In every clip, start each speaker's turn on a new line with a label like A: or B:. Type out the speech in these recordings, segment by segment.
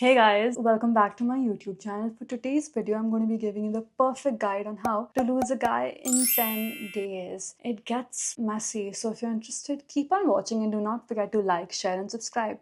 A: Hey guys, welcome back to my YouTube channel. For today's video, I'm going to be giving you the perfect guide on how to lose a guy in 10 days. It gets messy, so if you're interested, keep on watching and do not forget to like, share and subscribe.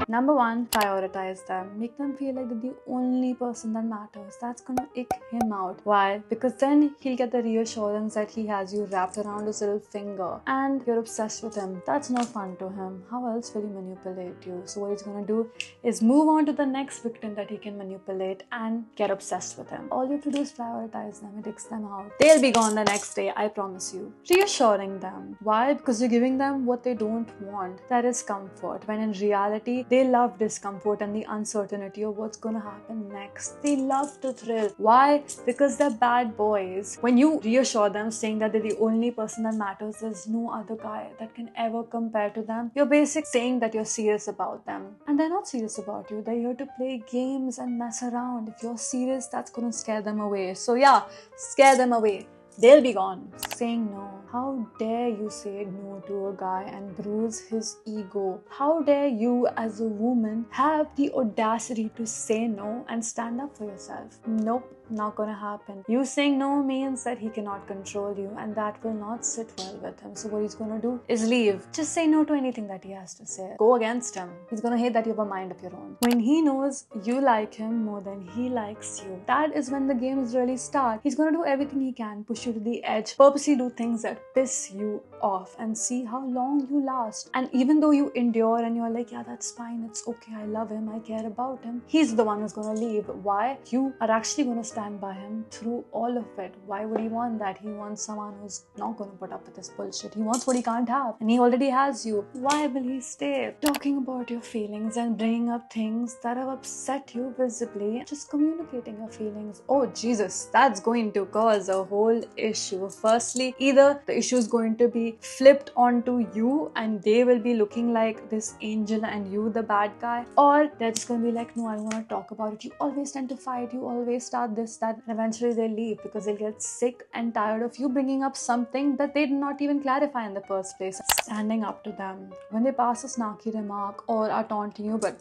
A: Number one, prioritize them. Make them feel like they're the only person that matters. That's gonna ick him out. Why? Because then he'll get the reassurance that he has you wrapped around his little finger and you're obsessed with him. That's no fun to him. How else will he manipulate you? So what he's gonna do is move on to the next victim that he can manipulate and get obsessed with him. All you have to do is prioritize them. It icks them out. They'll be gone the next day, I promise you. Reassuring them. Why? Because you're giving them what they don't want. That is comfort. When in reality, they love discomfort and the uncertainty of what's gonna happen next. They love the thrill. Why? Because they're bad boys. When you reassure them saying that they're the only person that matters, there's no other guy that can ever compare to them, you're basically saying that you're serious about them. And they're not serious about you. They're here to play games and mess around. If you're serious, that's gonna scare them away. So yeah, scare them away. They'll be gone. Saying no. How dare you say no to a guy and bruise his ego? How dare you as a woman have the audacity to say no and stand up for yourself? Nope, not gonna happen. You saying no means that he cannot control you and that will not sit well with him. So what he's gonna do is leave. Just say no to anything that he has to say. Go against him. He's gonna hate that you have a mind of your own. When he knows you like him more than he likes you, that is when the games really start. He's gonna do everything he can, push you to the edge, purposely do things that piss you off and see how long you last. And even though you endure and you're like, yeah, that's fine, it's okay, I love him, I care about him, he's the one who's gonna leave. Why? You are actually gonna stand by him through all of it. Why would he want that? He wants someone who's not gonna put up with this bullshit. He wants what he can't have, and he already has you. Why will he stay? Talking about your feelings and bringing up things that have upset you visibly, just communicating your feelings. Oh Jesus, that's going to cause a whole issue. Firstly, either the issue is going to be flipped onto you and they will be looking like this angel and you the bad guy, or they're just gonna be like, no, I don't want to talk about it. You always tend to fight, you always start this, that, and eventually they leave because they'll get sick and tired of you bringing up something that they did not even clarify in the first place. Standing up to them when they pass a snarky remark or are taunting you, but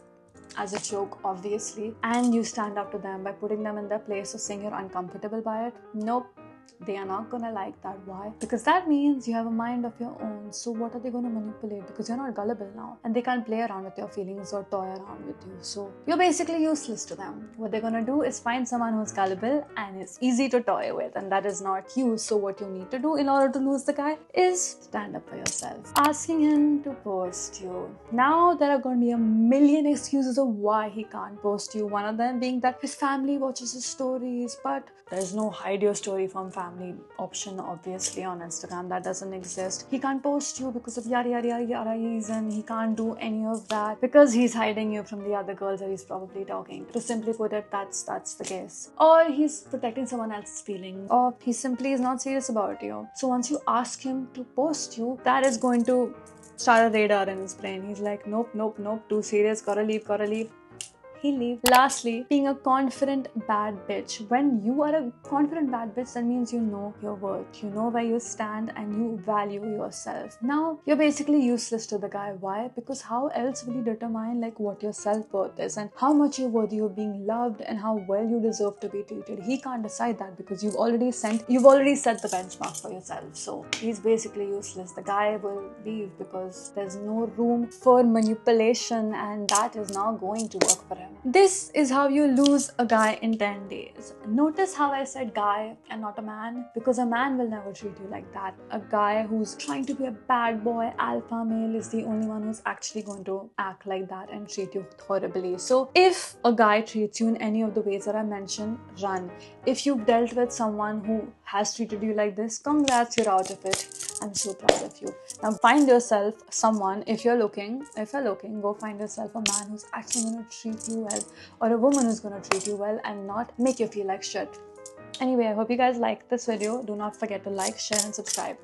A: as a joke obviously, and you stand up to them by putting them in their place or saying you're uncomfortable by it. Nope, they are not gonna like that. Why? Because that means you have a mind of your own. So what are they gonna manipulate? Because you're not gullible now and they can't play around with your feelings or toy around with you. So you're basically useless to them. What they're gonna do is find someone who's gullible and is easy to toy with, and that is not you. So what you need to do in order to lose the guy is stand up for yourself. Asking him to post you. Now there are going to be a million excuses of why he can't post you. One of them being that his family watches his stories, but there's no hide your story from family option obviously on Instagram. That doesn't exist. He can't post you because of yada yada yada reason. He can't do any of that because he's hiding you from the other girls that he's probably talking to. Simply put it, that's the case. Or he's protecting someone else's feelings, or he simply is not serious about you. So once you ask him to post you, that is going to start a radar in his brain. He's like, nope, nope, nope, too serious, gotta leave. He'll leave. Lastly, being a confident bad bitch. When you are a confident bad bitch, that means you know your worth. You know where you stand and you value yourself. Now, you're basically useless to the guy. Why? Because how else will you determine like what your self-worth is and how much you're worthy of being loved and how well you deserve to be treated? He can't decide that because you've already set the benchmark for yourself. So he's basically useless. The guy will leave because there's no room for manipulation and that is not going to work for him. This is how you lose a guy in 10 days. Notice how I said guy and not a man, because a man will never treat you like that. A guy who's trying to be a bad boy, alpha male, is the only one who's actually going to act like that and treat you horribly. So if a guy treats you in any of the ways that I mentioned, run. If you've dealt with someone who has treated you like this, congrats, you're out of it. I'm so proud of you. Now find yourself someone. If you're looking, go find yourself a man who's actually going to treat you well, or a woman who's going to treat you well and not make you feel like shit. Anyway, I hope you guys liked this video. Do not forget to like, share and subscribe.